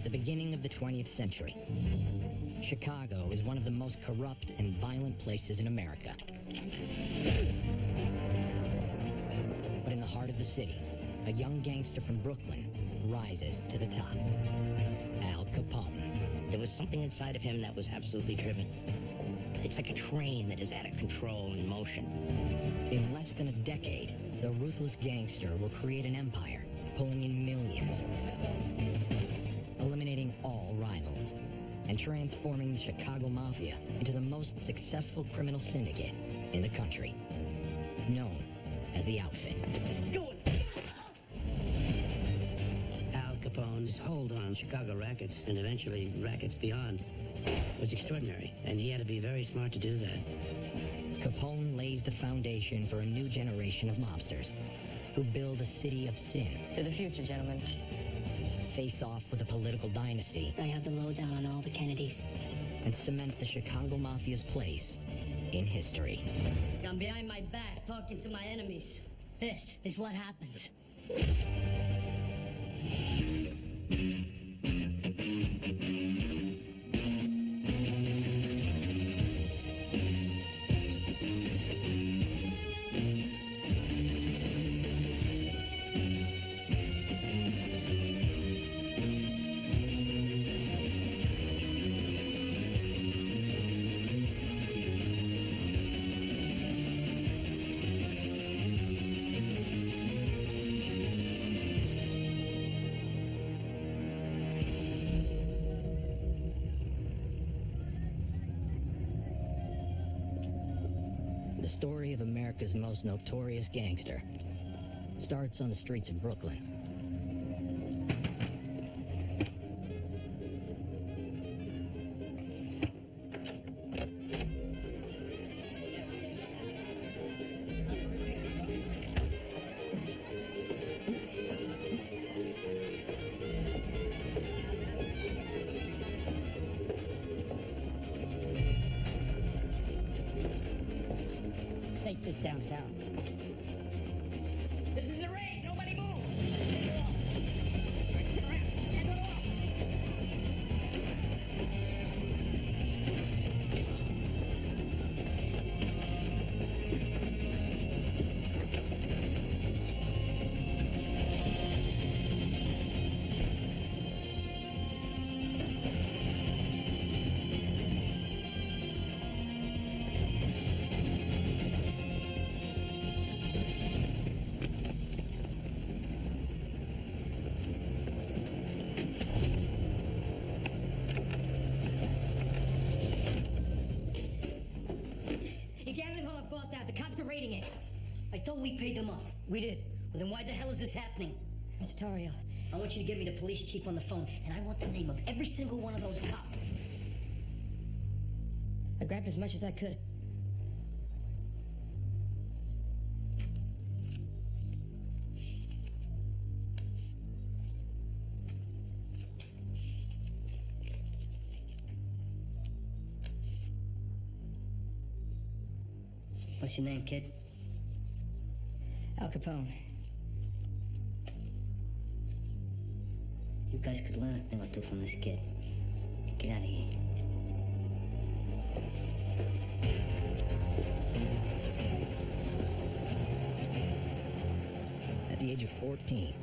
At the beginning of the 20th century, Chicago is one of the most corrupt and violent places in America. But in the heart of the city, a young gangster from Brooklyn rises to the top. Al Capone. There was something inside of him that was absolutely driven. It's like a train that is out of control in motion. In less than a decade, the ruthless gangster will create an empire, pulling in millions, eliminating all rivals, and transforming the Chicago Mafia into the most successful criminal syndicate in the country, known as the Outfit. Al Capone's hold on Chicago rackets, and eventually rackets beyond, was extraordinary, and he had to be very smart to do that. Capone lays the foundation for a new generation of mobsters who build a city of sin. To the future, gentlemen. Face off with a political dynasty. I have the lowdown on all the Kennedys. And cement the Chicago Mafia's place in history. I'm behind my back talking to my enemies. This is what happens. The story of America's most notorious gangster starts on the streets of Brooklyn. Take this downtown. This is a raid. Nobody move. Turn around. Hands on the wall. You can't even hold a bought that. The cops are raiding it. I thought we paid them off. We did. Well, then why the hell is this happening? Mr. Tario, I want you to get me the police chief on the phone, and I want the name of every single one of those cops. I grabbed as much as I could. What's your name, kid? Al Capone. You guys could learn a thing or two from this kid. Get out of here. At the age of 14,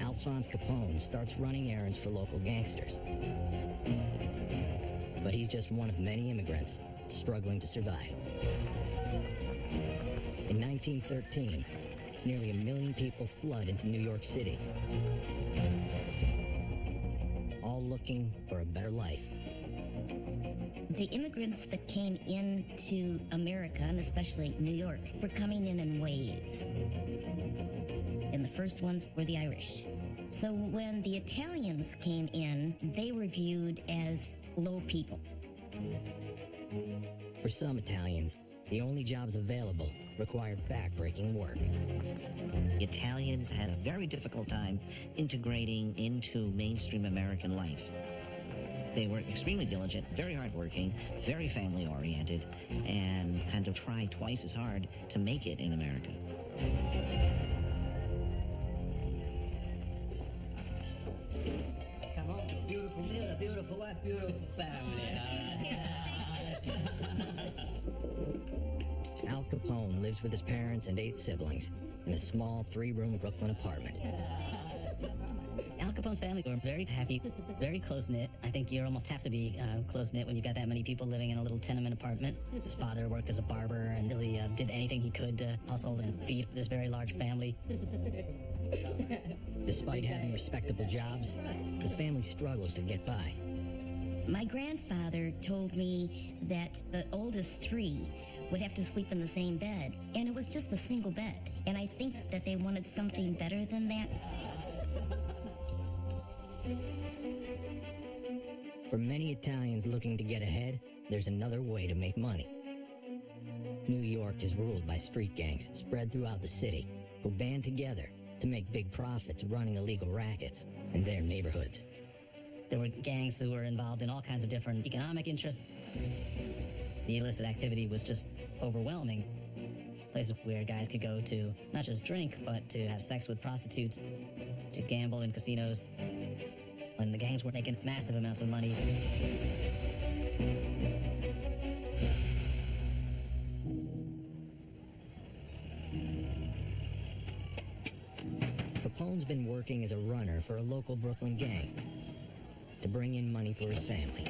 Alphonse Capone starts running errands for local gangsters. But he's just one of many immigrants struggling to survive. In 1913, nearly 1 million people flood into New York City, all looking for a better life. The immigrants that came into America, and especially New York, were coming in waves. And the first ones were the Irish. So when the Italians came in, they were viewed as low people. For some Italians, the only jobs available required back-breaking work. The Italians had a very difficult time integrating into mainstream American life. They were extremely diligent, very hardworking, very family-oriented, and had to try twice as hard to make it in America. Come home, beautiful beautiful, what beautiful family. Al Capone lives with his parents and 8 siblings in a small 3-room Brooklyn apartment. Al Capone's family were very happy, very close-knit. I think you almost have to be close-knit when you've got that many people living in a little tenement apartment. His father worked as a barber and really did anything he could to hustle and feed this very large family. Despite having respectable jobs, the family struggles to get by. My grandfather told me that the oldest 3 would have to sleep in the same bed, and it was just a single bed. And I think that they wanted something better than that. For many Italians looking to get ahead, there's another way to make money. New York is ruled by street gangs spread throughout the city who band together to make big profits running illegal rackets in their neighborhoods. There were gangs who were involved in all kinds of different economic interests. The illicit activity was just overwhelming. Places where guys could go to not just drink, but to have sex with prostitutes, to gamble in casinos. And the gangs were making massive amounts of money. Capone's been working as a runner for a local Brooklyn gang to bring in money for his family.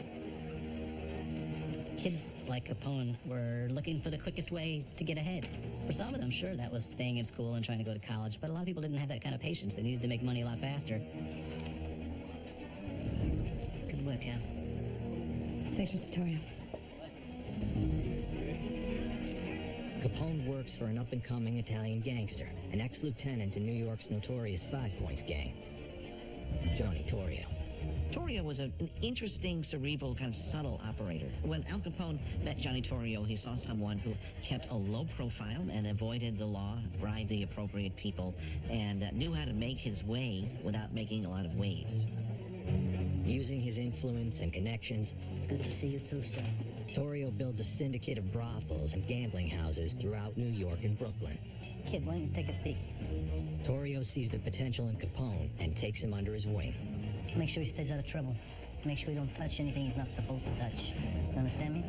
Kids like Capone were looking for the quickest way to get ahead. For some of them, sure, that was staying in school and trying to go to college, but a lot of people didn't have that kind of patience. They needed to make money a lot faster. Good work, Al. Thanks, Mr. Torrio. Capone works for an up-and-coming Italian gangster, an ex-lieutenant in New York's notorious 5 Points gang, Johnny Torrio. Torrio was an interesting, cerebral, kind of subtle operator. When Al Capone met Johnny Torrio, he saw someone who kept a low profile and avoided the law, bribed the appropriate people, and knew how to make his way without making a lot of waves. Using his influence and connections, It's good to see you too, sir. Torrio builds a syndicate of brothels and gambling houses throughout New York and Brooklyn. Kid, why don't you take a seat? Torrio sees the potential in Capone and takes him under his wing. Make sure he stays out of trouble. Make sure he don't touch anything he's not supposed to touch. You understand me?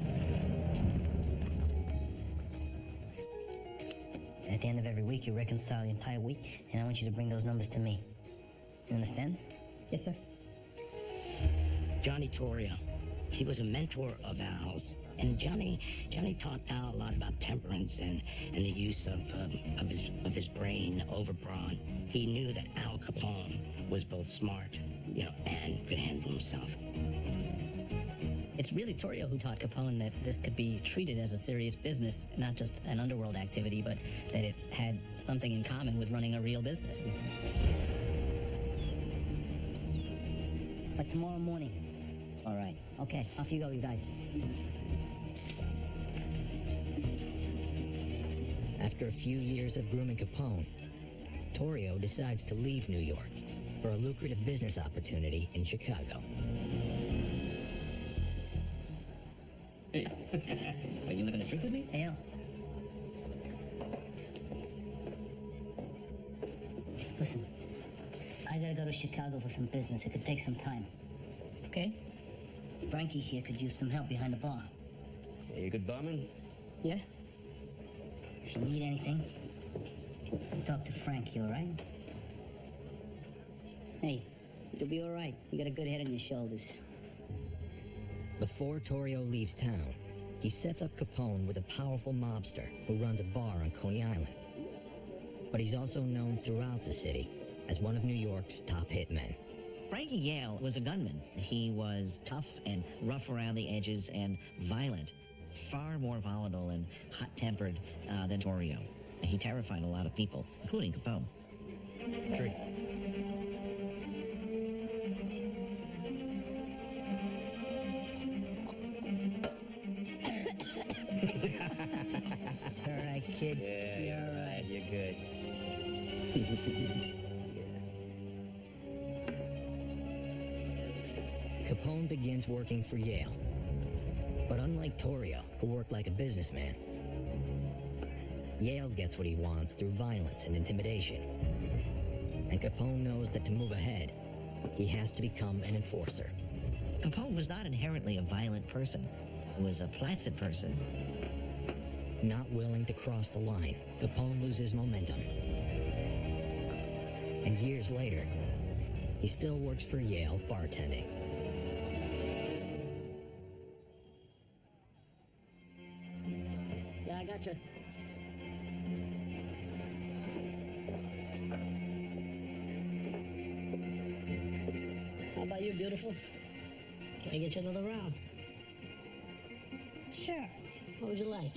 At the end of every week, you reconcile the entire week, and I want you to bring those numbers to me. You understand? Yes, sir. Johnny Torrio. He was a mentor of Al's. And Johnny taught Al a lot about temperance and the use of his brain, overbrawn. He knew that Al Capone was both smart, and could handle himself. It's really Torrio who taught Capone that this could be treated as a serious business, not just an underworld activity, but that it had something in common with running a real business. But tomorrow morning. All right. Okay, off you go, you guys. After a few years of grooming Capone, Torrio decides to leave New York for a lucrative business opportunity in Chicago. Hey. Are you looking to drink with me? Hey, Al. Listen, I gotta go to Chicago for some business. It could take some time. Okay. Frankie here could use some help behind the bar. You good barman? Yeah. If you need anything, talk to Frankie, all right? Hey, you'll be all right. You got a good head on your shoulders. Before Torrio leaves town, he sets up Capone with a powerful mobster who runs a bar on Coney Island. But he's also known throughout the city as one of New York's top hitmen. Frankie Yale was a gunman. He was tough and rough around the edges and violent, far more volatile and hot-tempered than Torrio. He terrified a lot of people, including Capone. Drink. All right, kid. You're all right. You're good. Capone begins working for Yale. But unlike Torrio, who worked like a businessman, Yale gets what he wants through violence and intimidation. And Capone knows that to move ahead, he has to become an enforcer. Capone was not inherently a violent person. He was a placid person. Not willing to cross the line, Capone loses momentum. And years later, he still works for Yale bartending. Yeah, I gotcha. How about you, beautiful? Can I get you another round? Sure. What would you like?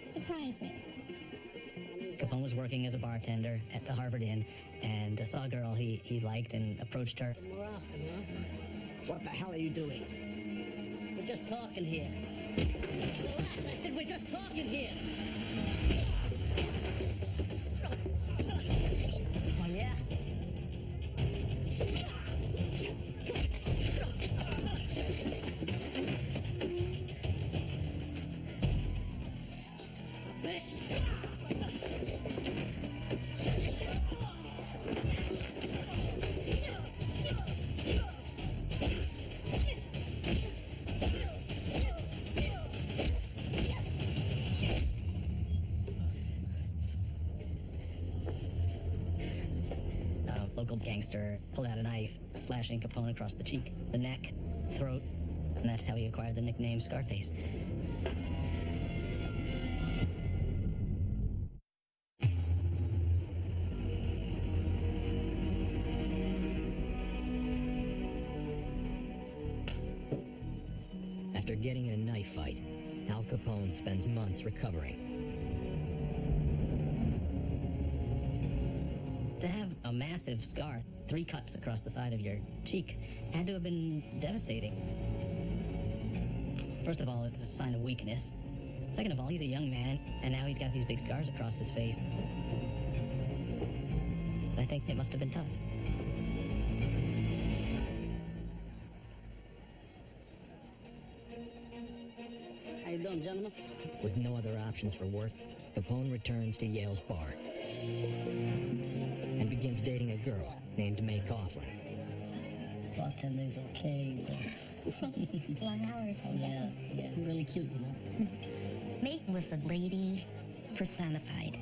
Surprise me. Capone was working as a bartender at the Harvard Inn and saw a girl he liked and approached her. More often, huh? What the hell are you doing? We're just talking here. Relax, I said we're just talking here. Oh, yeah? Local gangster pulled out a knife, slashing Capone across the cheek, the neck, throat, and that's how he acquired the nickname Scarface. After getting in a knife fight, Al Capone spends months recovering. To have a massive scar, 3 cuts across the side of your cheek, had to have been devastating. First of all, it's a sign of weakness. Second of all, he's a young man, and now he's got these big scars across his face. I think it must have been tough. How you doing, gentlemen? With no other options for work, Capone returns to Yale's bar and begins dating a girl named May Coughlin. Bartending's okay. Long hours, I guess. Yeah, really cute, you know? May was a lady personified.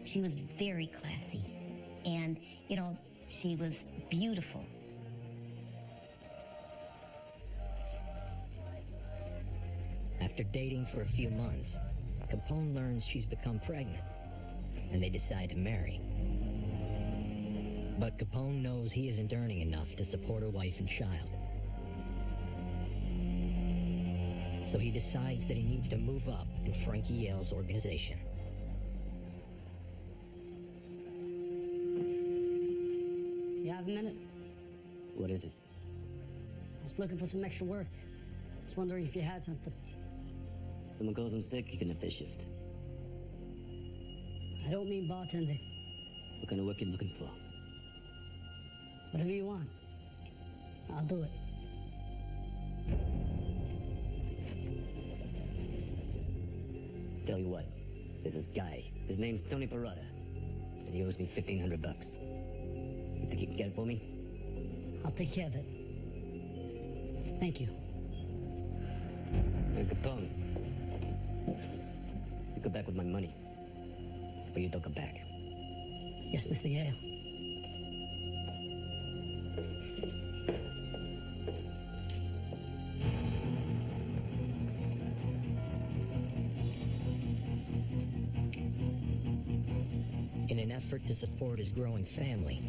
She was very classy. And, she was beautiful. After dating for a few months, Capone learns she's become pregnant, and they decide to marry. But Capone knows he isn't earning enough to support a wife and child. So he decides that he needs to move up in Frankie Yale's organization. You have a minute? What is it? I was looking for some extra work. Was wondering if you had something. Someone calls in sick, you can have their shift. I don't mean bartending. What kind of work you looking for? Whatever you want. I'll do it. Tell you what, there's this guy. His name's Tony Parada, and he owes me $1,500. You think you can get it for me? I'll take care of it. Thank you. Hey, Capone. You come back with my money, or you don't come back. Yes, Mr. Yale. In an effort to support his growing family,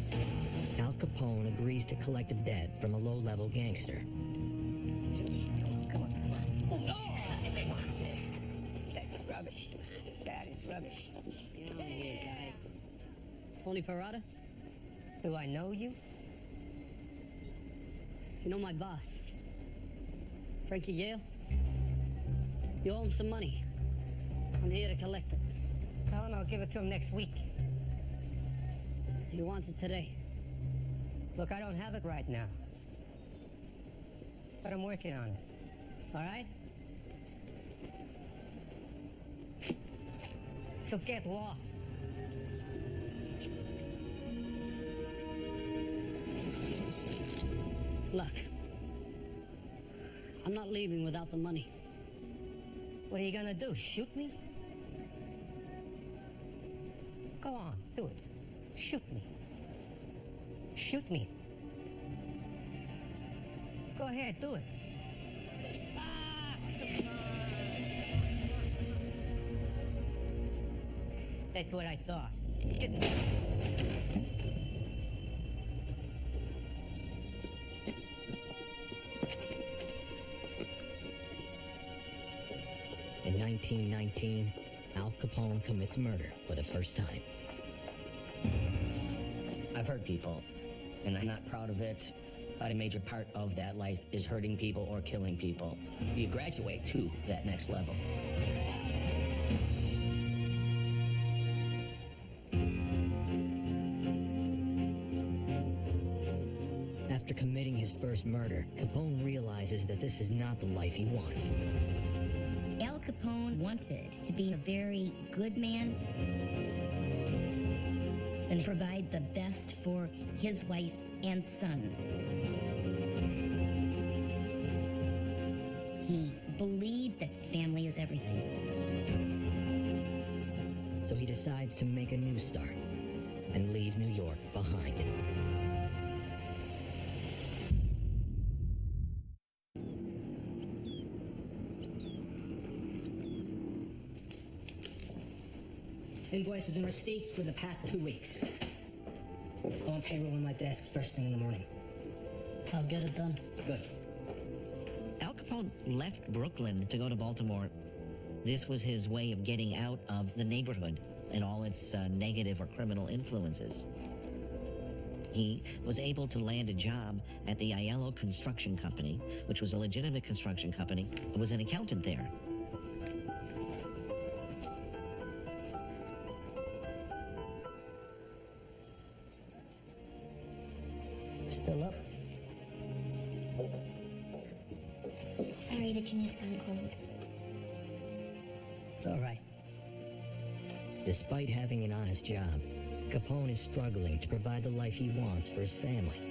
Al Capone agrees to collect a debt from a low-level gangster. That's rubbish. That is rubbish. Get on here, guy. Tony Parada? Do I know you? You know my boss. Frankie Yale? You owe him some money. I'm here to collect it. Tell him I'll give it to him next week. He wants it today. Look, I don't have it right now. But I'm working on it. All right? So get lost. Look, I'm not leaving without the money. What are you gonna do, shoot me? Go on, do it. Shoot me. Shoot me. Go ahead, do it. That's what I thought. Get In 1919, Al Capone commits murder for the first time. I've hurt people, and I'm not proud of it, but a major part of that life is hurting people or killing people. You graduate to that next level. After committing his first murder, Capone realizes that this is not the life he wants. Al Capone wanted to be a very good man and provide the best for his wife and son. He believed that family is everything. So he decides to make a new start and leave New York behind. invoices and receipts for the past 2 weeks. On payroll on my desk first thing in the morning. I'll get it done. Good. Al Capone left Brooklyn to go to Baltimore. This was his way of getting out of the neighborhood and all its negative or criminal influences. He was able to land a job at the Aiello Construction Company, which was a legitimate construction company, and was an accountant there. Still up? Sorry, the gym has gone cold. It's all right. Despite having an honest job, Capone is struggling to provide the life he wants for his family.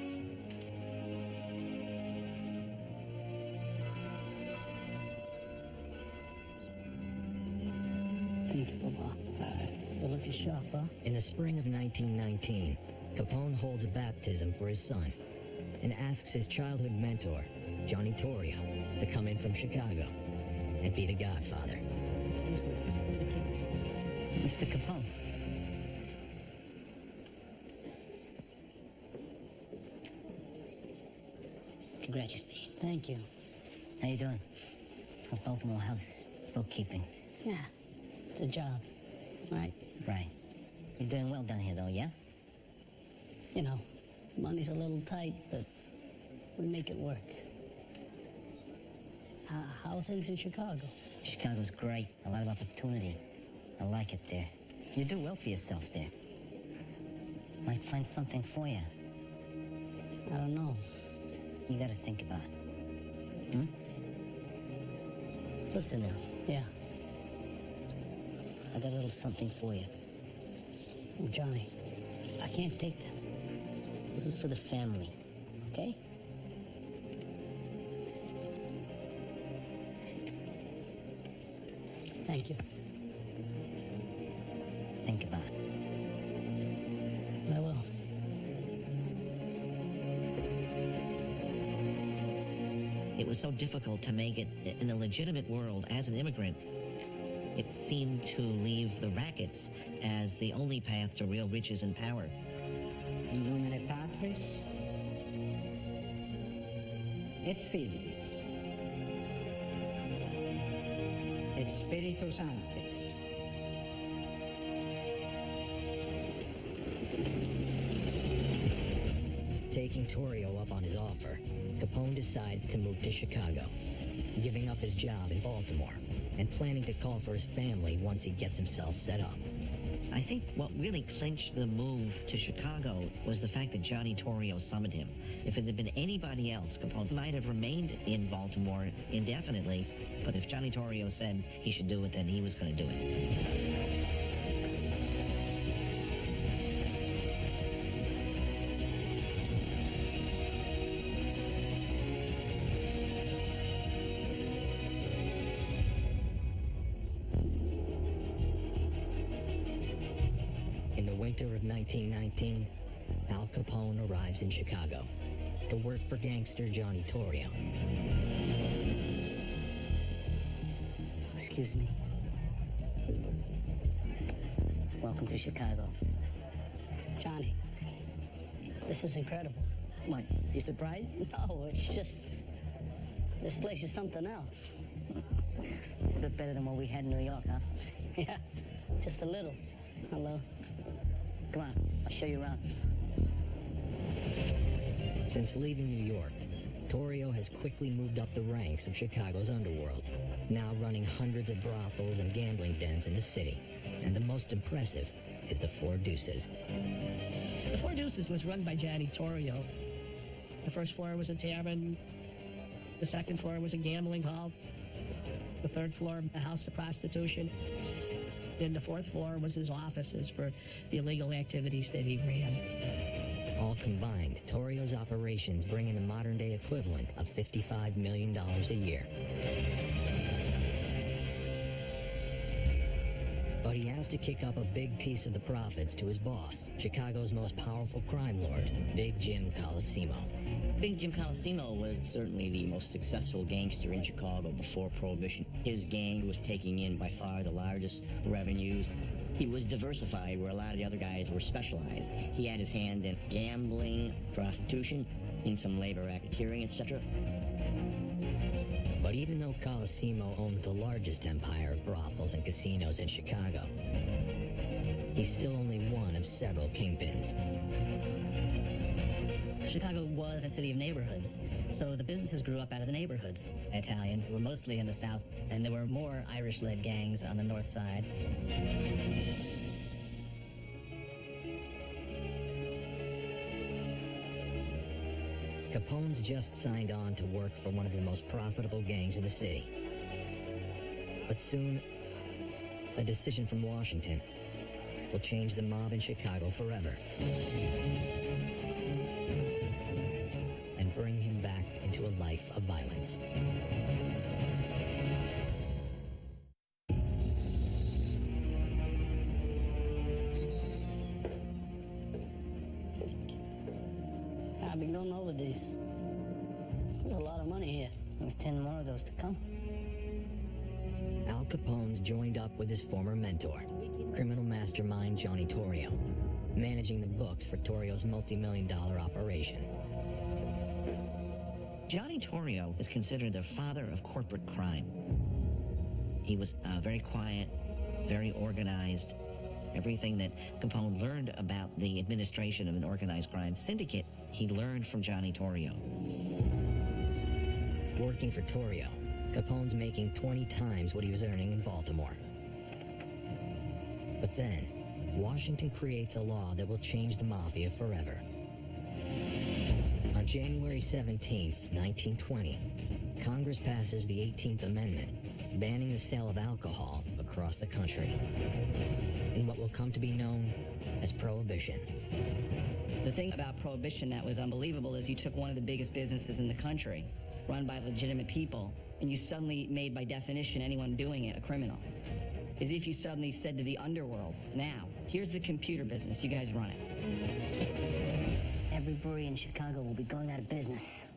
Thank you, Papa. You're looking sharp, huh? In the spring of 1919, Capone holds a baptism for his son and asks his childhood mentor, Johnny Torrio, to come in from Chicago and be the godfather. Listen, Mr. Capone. Congratulations. Thank you. How you doing? How's Baltimore? How's bookkeeping? Yeah, it's a job, right? Right. You're doing well down here, though, yeah? You know, money's a little tight, but we make it work. How are things in Chicago? Chicago's great. A lot of opportunity. I like it there. You do well for yourself there. Might find something for you. I don't know. You gotta think about it. Listen now. Yeah. I got a little something for you. Oh, Johnny, I can't take that. This is for the family, okay? Thank you. Think about it. I will. It was so difficult to make it in the legitimate world as an immigrant. It seemed to leave the rackets as the only path to real riches and power. In nomine Patris et Filius et Spiritus Sanctis. Taking Torrio up on his offer, Capone decides to move to Chicago, giving up his job in Baltimore and planning to call for his family once he gets himself set up. I think what really clinched the move to Chicago was the fact that Johnny Torrio summoned him. If it had been anybody else, Capone might have remained in Baltimore indefinitely, but if Johnny Torrio said he should do it, then he was going to do it. 1919, Al Capone arrives in Chicago to work for gangster Johnny Torrio. Excuse me. Welcome to Chicago. Johnny, this is incredible. What, you surprised? No, it's just... This place is something else. It's a bit better than what we had in New York, huh? Yeah, just a little. Hello. Come on, I'll show you around. Since leaving New York, Torrio has quickly moved up the ranks of Chicago's underworld, now running hundreds of brothels and gambling dens in the city. And the most impressive is the Four Deuces. The Four Deuces was run by Johnny Torrio. The first floor was a tavern. The second floor was a gambling hall. The third floor, a house to prostitution. And the fourth floor was his offices for the illegal activities that he ran. All combined, Torrio's operations bring in the modern-day equivalent of $55 million a year. But he has to kick up a big piece of the profits to his boss, Chicago's most powerful crime lord, Big Jim Colosimo. Big Jim Colosimo was certainly the most successful gangster in Chicago before Prohibition. His gang was taking in by far the largest revenues. He was diversified where a lot of the other guys were specialized. He had his hand in gambling, prostitution, in some labor racketeering, etc. But even though Colosimo owns the largest empire of brothels and casinos in Chicago, he's still only one of several kingpins. Chicago was a city of neighborhoods, so the businesses grew up out of the neighborhoods. Italians were mostly in the south, and there were more Irish-led gangs on the north side. Capone's just signed on to work for one of the most profitable gangs in the city. But soon, a decision from Washington will change the mob in Chicago forever. And bring him back into a life of violence. I've been going over these. There's a lot of money here. There's 10 more of those to come. Al Capone's joined up with his former mentor, criminal mastermind Johnny Torrio, managing the books for Torrio's multi-million-dollar operation. Johnny Torrio is considered the father of corporate crime. He was very quiet, very organized. Everything that Capone learned about the administration of an organized crime syndicate, he learned from Johnny Torrio. Working for Torrio, Capone's making 20 times what he was earning in Baltimore. But then, Washington creates a law that will change the mafia forever. On January 17th, 1920, Congress passes the 18th Amendment, banning the sale of alcohol across the country, in what will come to be known as Prohibition. The thing about Prohibition that was unbelievable is you took one of the biggest businesses in the country, run by legitimate people, and you suddenly made, by definition, anyone doing it a criminal. As if you suddenly said to the underworld, now, here's the computer business, you guys run it. Every brewery in Chicago will be going out of business.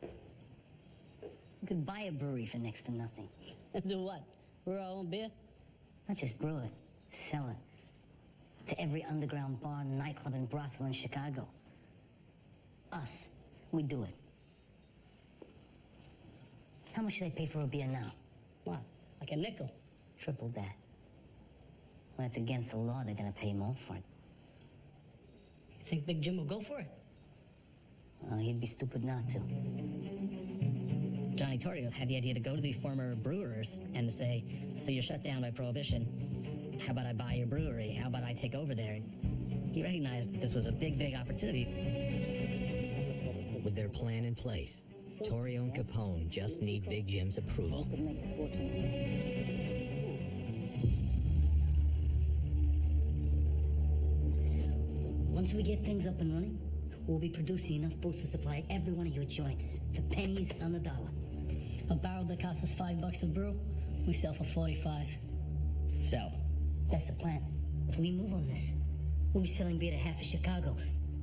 You could buy a brewery for next to nothing. Do what? Brew our own beer? Not just brew it, sell it. To every underground bar, nightclub, and brothel in Chicago. Us, we do it. How much do they pay for a beer now? What? Like a nickel? Triple that. When it's against the law, they're gonna pay more for it. You think Big Jim will go for it? Well, he'd be stupid not to. Johnny Torrio had the idea to go to these former brewers and say, so you're shut down by Prohibition. How about I buy your brewery? How about I take over there? He recognized that this was a big, big opportunity. With their plan in place, Torrio and Capone just need Big Jim's approval. Once we get things up and running, we'll be producing enough boats to supply every one of your joints for pennies on the dollar. A barrel that costs us $5 to brew, we sell for 45. So, That's the plan. If we move on this, We'll be selling beer to half of Chicago.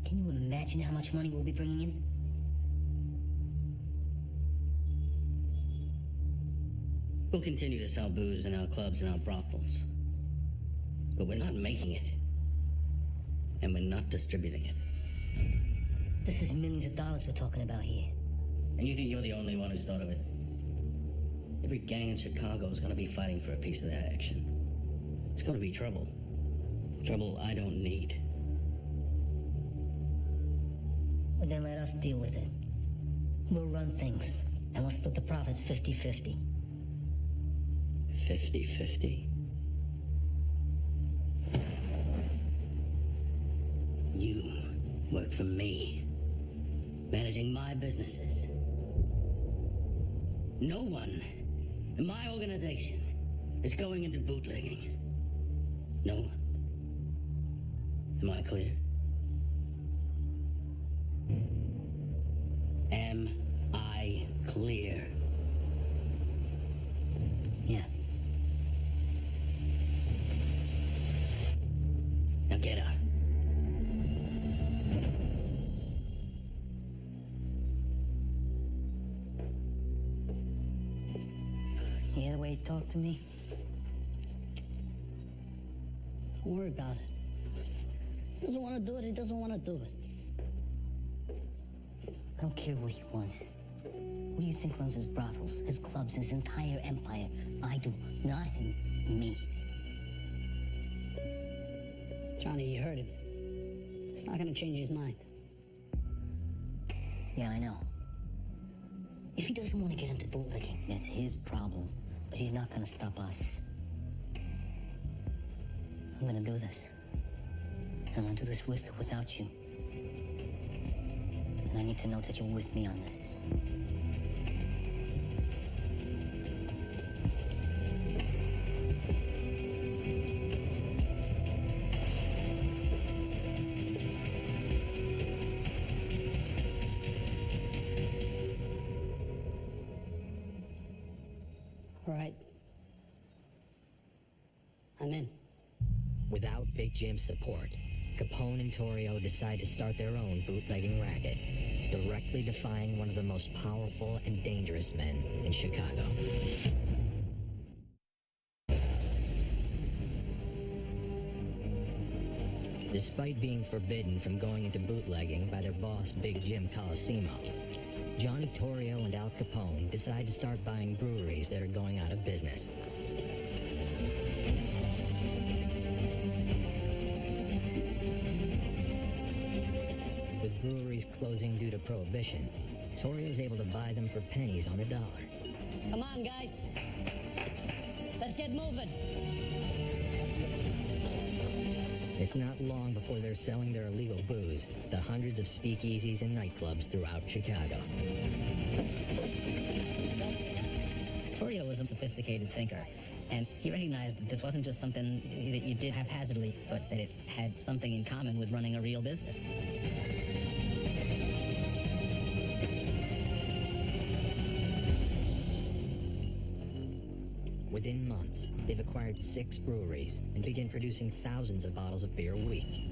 Can you imagine how much money we'll be bringing in? We'll continue to sell booze in our clubs and our brothels. But we're not making it. And we're not distributing it. This is millions of dollars we're talking about here. And you think you're the only one who's thought of it? Every gang in Chicago is gonna be fighting for a piece of that action. It's gonna be trouble. Trouble I don't need. Well, then let us deal with it. We'll run things, and we'll split the profits 50-50. 50-50? You work for me, managing my businesses. No one in my organization is going into bootlegging. No one. Am I clear? Am I clear? Yeah. Now get out. You hear the way he talked to me? Don't worry about it. He doesn't want to do it, he doesn't want to do it. I don't care what he wants. Who do you think runs his brothels, his clubs, his entire empire? I do, not him, me. Johnny, you heard him. It's not going to change his mind. Yeah, I know. If he doesn't want to get into bootlicking, that's his problem. But he's not gonna stop us. I'm gonna do this. And I'm gonna do this with or without you. And I need to know that you're with me on this. All right. I'm in. Without Big Jim's support, Capone and Torrio decide to start their own bootlegging racket, directly defying one of the most powerful and dangerous men in Chicago. Despite being forbidden from going into bootlegging by their boss, Big Jim Colosimo, Johnny Torrio and Al Capone decide to start buying breweries that are going out of business. With breweries closing due to prohibition, Torrio's able to buy them for pennies on the dollar. Come on, guys. Let's get moving. It's not long before they're selling their illegal booze to hundreds of speakeasies and nightclubs throughout Chicago. Torrio was a sophisticated thinker, and he recognized that this wasn't just something that you did haphazardly, but that it had something in common with running a real business. Within months, they've acquired 6 breweries and begin producing thousands of bottles of beer a week.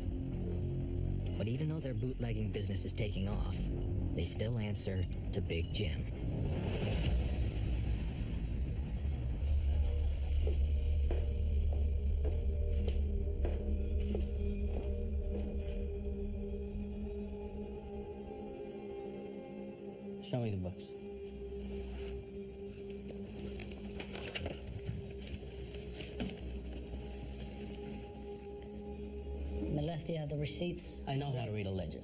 But even though their bootlegging business is taking off, they still answer to Big Jim. Show me the books. On the left, you have the receipts. I know how to read a ledger.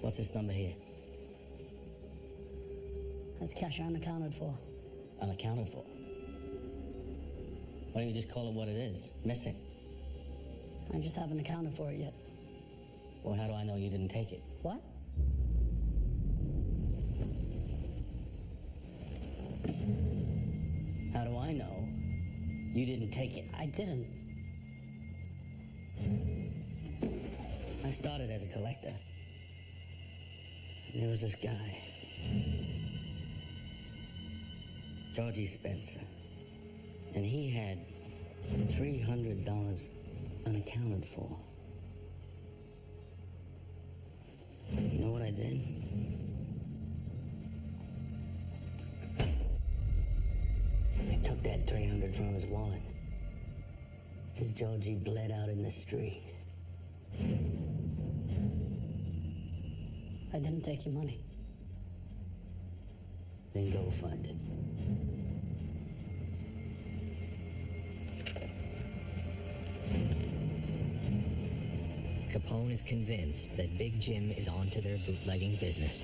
What's this number here? That's cash unaccounted for. Unaccounted for? Why don't you just call it what it is? Missing. I just haven't accounted for it yet. Well, how do I know you didn't take it? What? How do I know you didn't take it? I didn't. I started as a collector. There was this guy, Georgie Spencer, and he had $300 unaccounted for. You know what I did? I took that 300 from his wallet. His Georgie bled out in the street. I didn't take your money. Then go find it. Capone is convinced that Big Jim is onto their bootlegging business.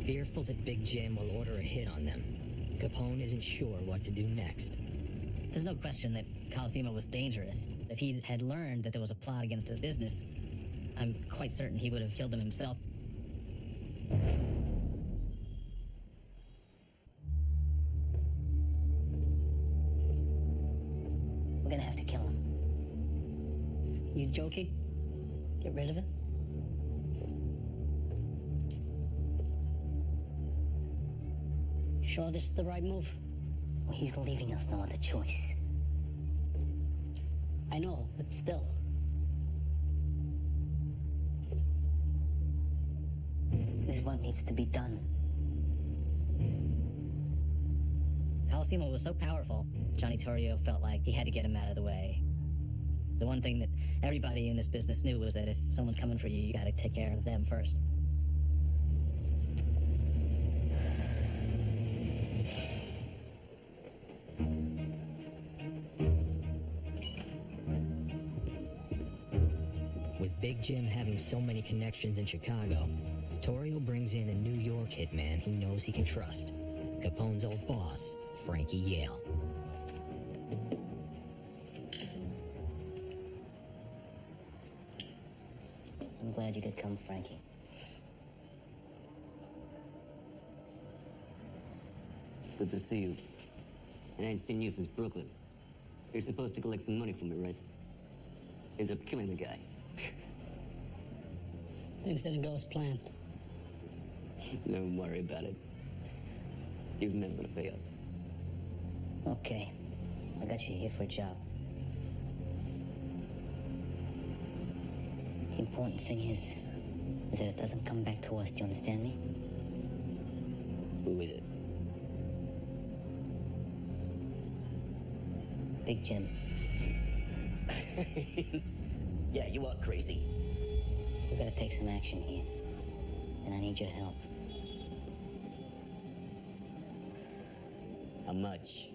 Fearful that Big Jim will order a hit on them, Capone isn't sure what to do next. There's no question that Colosimo was dangerous. If he had learned that there was a plot against his business, I'm quite certain he would have killed them himself. We're gonna have to kill him. You joking? Get rid of him? Sure this is the right move? Well, he's leaving us no other choice. I know, but still. This is what needs to be done. Colosimo was so powerful, Johnny Torrio felt like he had to get him out of the way. The one thing that everybody in this business knew was that if someone's coming for you, you gotta take care of them first. With Big Jim having so many connections in Chicago, Torrio brings in a New York hitman he knows he can trust, Capone's old boss, Frankie Yale. I'm glad you could come, Frankie. It's good to see you. I ain't seen you since Brooklyn. You're supposed to collect some money from me, right? Ends up killing the guy. Things didn't go as planned. Don't worry about it. He was never gonna pay up. Okay, I got you here for a job. The important thing is that it doesn't come back to us, do you understand me? Who is it? Big Jim. Yeah, you are crazy. We gotta take some action here, and I need your help. How much?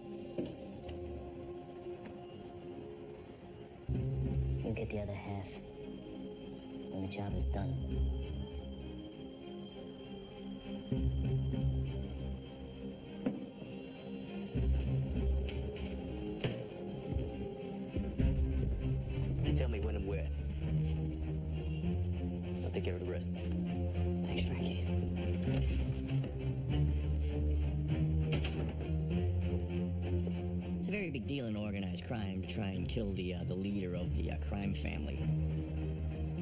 You'll get the other half when the job is done. Tell me when and where. I'll take care of the rest. Thanks, Frankie. It's a very big deal in organized crime to try and kill the leader of the crime family.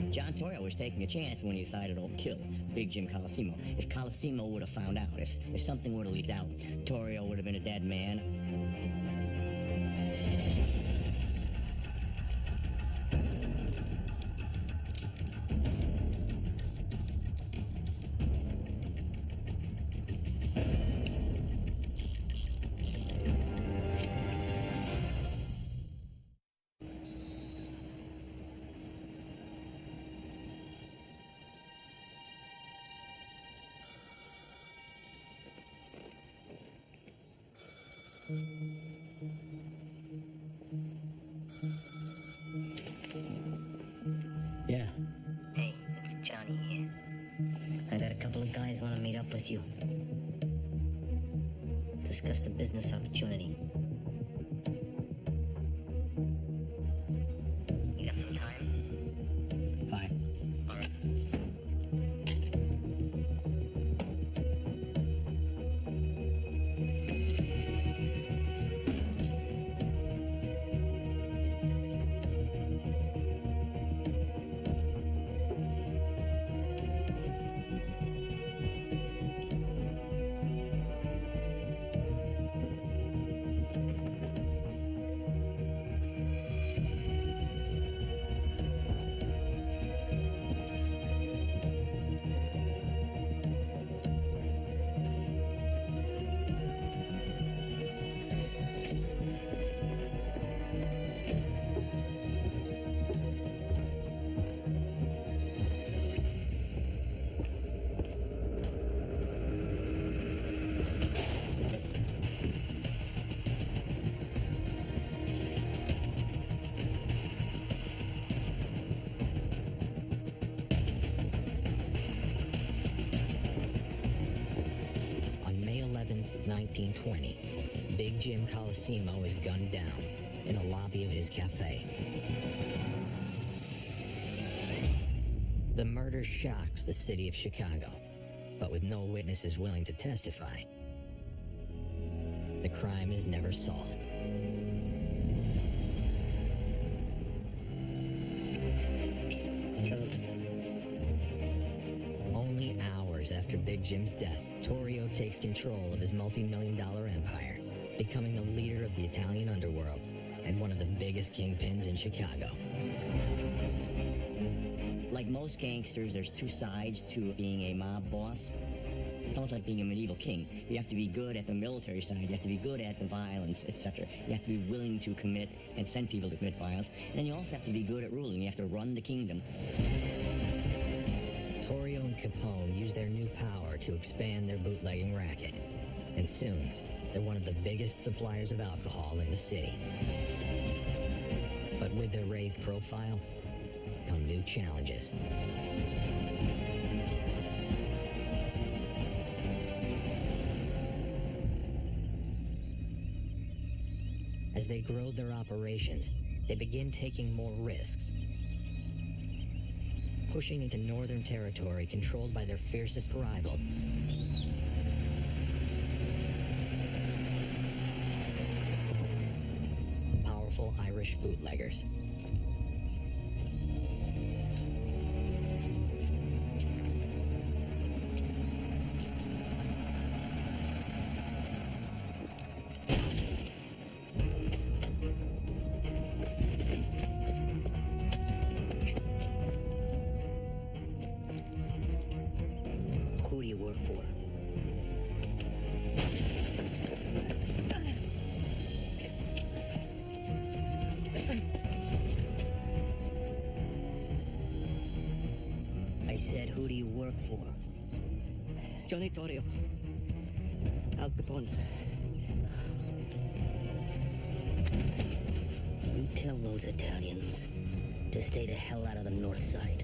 John Torrio was taking a chance when he decided to kill Big Jim Colosimo. If Colosimo would have found out, if something would have leaked out, Torrio would have been a dead man. Yeah. Hey, it's Johnny here. I got a couple of guys want to meet up with you. Discuss the business opportunity. You got some time? Fine. All right. 1920, Big Jim Colosimo is gunned down in the lobby of his cafe. The murder shocks the city of Chicago, but with no witnesses willing to testify, the crime is never solved. Only hours after Big Jim's death, Torrio takes control of his multi-million-dollar empire, becoming the leader of the Italian underworld and one of the biggest kingpins in Chicago. Like most gangsters, there's two sides to being a mob boss. It's almost like being a medieval king. You have to be good at the military side, you have to be good at the violence, etc. You have to be willing to commit and send people to commit violence. And then you also have to be good at ruling. You have to run the kingdom. Torrio and Capone use their new power to expand their bootlegging racket. And soon, they're one of the biggest suppliers of alcohol in the city. But with their raised profile, come new challenges. As they grow their operations, they begin taking more risks, pushing into northern territory controlled by their fiercest rival, powerful Irish bootleggers. Who do you work for? I said, who do you work for? Johnny Torrio. Al Capone. You tell those Italians to stay the hell out of the north side.